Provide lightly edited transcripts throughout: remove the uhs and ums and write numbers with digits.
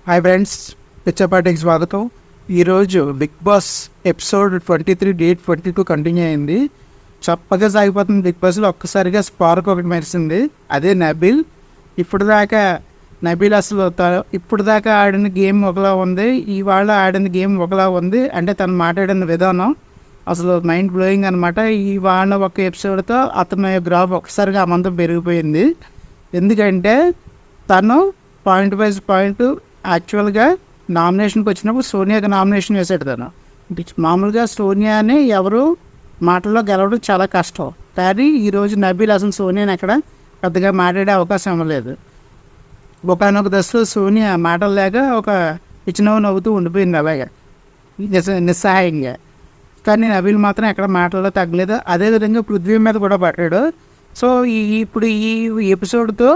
Hi friends, పిచ్చపాటికి స్వాగతం. ఈరోజు Bigg Boss episode 23 date 22 continue అయింది. చప్పగా సాగిపోతుంది బిగ్ బాస్లో. ఒక్కసారిగా స్పార్క్ ఒకటి మెరిసింది, అదే నబీల్. ఇప్పుడు దాకా నబీల్ అసలు ఇప్పుడు దాకా ఆడిన గేమ్ ఒకలా ఉంది, ఇవాళ ఆడిన గేమ్ ఒకలా ఉంది. అంటే తను మాట్లాడిన విధానం అసలు మైండ్ బ్లోయింగ్ అనమాట. ఇవాళ ఒక ఎపిసోడ్తో అతని గ్రాఫ్ ఒక్కసారిగా అమంతం పెరిగిపోయింది. ఎందుకంటే తను పాయింట్ వైజ్ పాయింట్ యాక్చువల్గా నామినేషన్కి వచ్చినప్పుడు సోనియాకి నామినేషన్ వేసాడు. తను మామూలుగా సోనియాని ఎవరు మాటల్లో గెలవడం చాలా కష్టం, కానీ ఈరోజు నబీల్ అసలు సోనియాని ఎక్కడ పెద్దగా మాట్లాడే అవకాశం ఇవ్వలేదు. ఒకనొక దశలో సోనియా మాటలు లేక ఒక పిచ్చినవ్వు నవ్వుతూ ఉండిపోయింది అలాగే నిస్సహాయంగా. కానీ నబీల్ మాత్రం ఎక్కడ మాటల్లో తగ్గలేదు. అదేవిధంగా పృథ్వీ మీద కూడా పడ్డాడు. సో ఇప్పుడు ఈ ఎపిసోడ్తో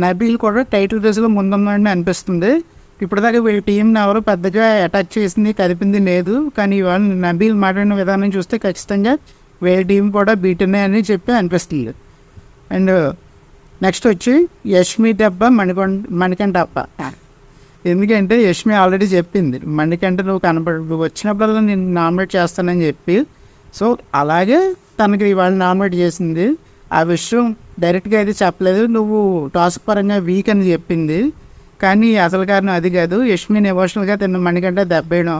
నబీల్ కూడా టైటిల్ రేసులో ముందుందని అనిపిస్తుంది. ఇప్పటిదాకా వీళ్ళ టీంని ఎవరు పెద్దగా అటాక్ చేసింది కదిపింది లేదు, కానీ ఇవాళ నబీల్ మాట్లాడిన విధానం చూస్తే ఖచ్చితంగా వీళ్ళ టీం కూడా బీటనే అని చెప్పి అనిపిస్తుంది. అండ్ నెక్స్ట్ వచ్చి యష్మి దెబ్బ మణికంఠ అప్ప. ఎందుకంటే యష్మి ఆల్రెడీ చెప్పింది, మణికంఠ నువ్వు వచ్చినప్పుడల్లా నేను నామినేట్ చేస్తానని చెప్పి. సో అలాగే తనకి ఇవాళ నామినేట్ చేసింది. ఆ విషయం డైరెక్ట్గా అయితే చెప్పలేదు, నువ్వు టాస్క్ పరంగా వీక్ అని చెప్పింది. కానీ అసలు కారణం అది కాదు, యష్మిని ఎమోషనల్గా తిన్న మణికంఠ దెబ్బేయడం.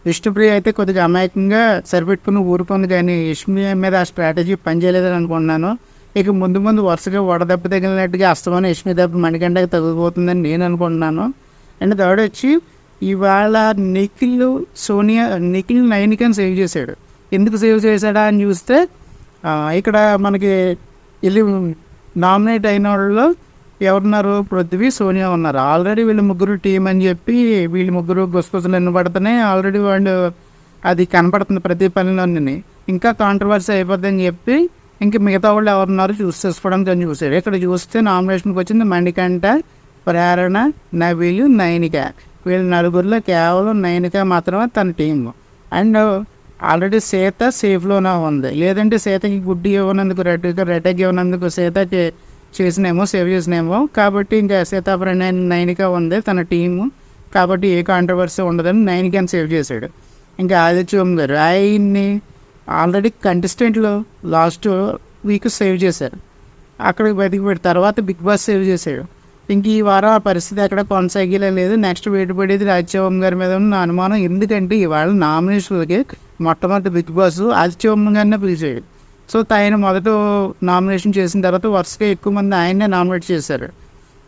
విష్ణుప్రియ అయితే కొద్దిగా అమాయకంగా సరిపెట్టుకుని ఊరుకుంది, కానీ యష్మి మీద ఆ స్ట్రాటజీ పనిచేయలేదని అనుకున్నాను. ఇక ముందు ముందు వరుసగా వడదెబ్బ తగిలినట్టుగా అస్తమానం యష్మి దెబ్బ మణికంఠకి తగ్గిపోతుందని నేను అనుకుంటున్నాను. అండ్ థర్డ్ వచ్చి ఇవాళ నిఖిల్ నైనికని సేవ్ చేశాడు. ఎందుకు సేవ్ చేశాడా అని చూస్తే ఇక్కడ మనకి వెళ్ళి నామినేట్ అయిన వాళ్ళు ఎవరున్నారు, పృథ్వీ, సోనియా ఉన్నారు. ఆల్రెడీ వీళ్ళు ముగ్గురు టీం అని చెప్పి వీళ్ళు ముగ్గురు గుసగుసలు ఎన్నబడుతున్నాయి. ఆల్రెడీ వాళ్ళు అది కనపడుతుంది ప్రతి పనిలోని. ఇంకా కాంట్రవర్సీ అయిపోద్దని చెప్పి ఇంక మిగతా వాళ్ళు ఎవరున్నారు చేసుకోవడానికి అని చూసారు. ఇక్కడ చూస్తే నామినేషన్కి వచ్చింది మణికంఠ, ప్రేరణ, నబీలు, నైనిక. వీళ్ళ నలుగురిలో కేవలం నైనిక మాత్రమే తన టీం. అండ్ ఆల్రెడీ సీత సేఫ్లోనే ఉంది. లేదంటే సీతకి గుడ్డి ఇవ్వనందుకు రెడ్ ఎగ్ ఇవ్వనందుకు సీతకి సేవ్ చేసినేమో. కాబట్టి ఇంకా సీతాప్రణ నైనిక ఉంది తన టీము, కాబట్టి ఏ కాంట్రవర్సీ ఉండదని నైనికని సేవ్ చేశాడు. ఇంకా ఆదిత్యం గారు ఆయన్ని ఆల్రెడీ కంటెస్టెంట్లు లాస్ట్ వీక్ సేవ్ చేశారు, అక్కడికి బతికి పెట్టి తర్వాత బిగ్ బాస్ సేవ్ చేశాడు. ఇంక ఈ వారం ఆ పరిస్థితి ఎక్కడ కొనసాగలేదు. నెక్స్ట్ వెయిట్ పడేది రాజ్యవం గారి మీద ఉన్న అనుమానం. ఎందుకంటే ఇవాళ నామినేషన్లకి మొట్టమొదటి బిగ్ బాస్ ఆదిత్యవం గారినే పిలిచాడు. సో ఆయన మొదట నామినేషన్ చేసిన తర్వాత వరుసగా ఎక్కువ మంది ఆయన్నే నామినేట్ చేశారు.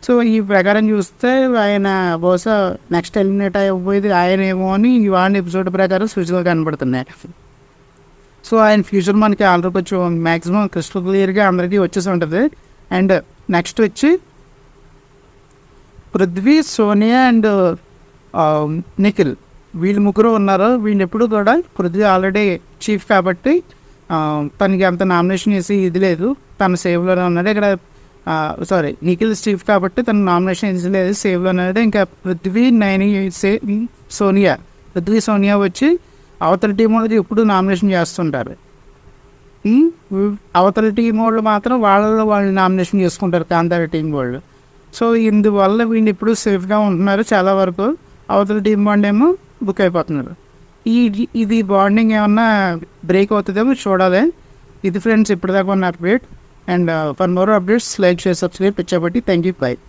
సో ఈ ప్రకారం చూస్తే ఆయన బహుశా నెక్స్ట్ ఎలిమినేట్ అయిపోయేది ఆయన ఏమో అని ఇవాళ ఎపిసోడ్ ప్రకారం సూచనలు కనబడుతున్నాయి. సో ఆయన ఫ్యూచర్ మనకి ఆల్రెడీ కొంచెం మ్యాక్సిమం క్రిస్టల్ క్లియర్గా అందరికీ వచ్చేసి ఉంటుంది. అండ్ నెక్స్ట్ వచ్చి పృథ్వీ, సోనియా అండ్ నిఖిల్ వీళ్ళు ముగ్గురు ఉన్నారు. వీళ్ళు ఎప్పుడు కూడా పృథ్వీ ఆల్రెడీ చీఫ్ కాబట్టి తనకి అంత నామినేషన్ చేసి ఇది లేదు, తన సేవ్లోనే ఉన్నాడు. ఇక్కడ నిఖిల్ చీఫ్ కాబట్టి తన నామినేషన్ వేసి లేదు, సేవ్లోనే ఉన్నాడు. ఇంకా పృథ్వీ సోనియా వచ్చి అవతల టీం వాళ్ళకి ఎప్పుడు నామినేషన్ చేస్తుంటారు. అవతల టీం వాళ్ళు మాత్రం వాళ్ళు నామినేషన్ చేసుకుంటారు, కాంతార టీం వాళ్ళు. సో ఇందువల్ల వీళ్ళు ఇప్పుడు సేఫ్గా ఉంటున్నారు చాలా వరకు. అవతల టీం వాళ్ళు ఏమో బుక్ అయిపోతున్నారు. ఇది బాండింగ్ ఏమన్నా బ్రేక్ అవుతుందేమో చూడాలి. ఇది ఫ్రెండ్స్ ఇప్పటిదాకా ఉన్న update. And for more updates like share subscribe పిచ్చాబట్టి. Thank you, by.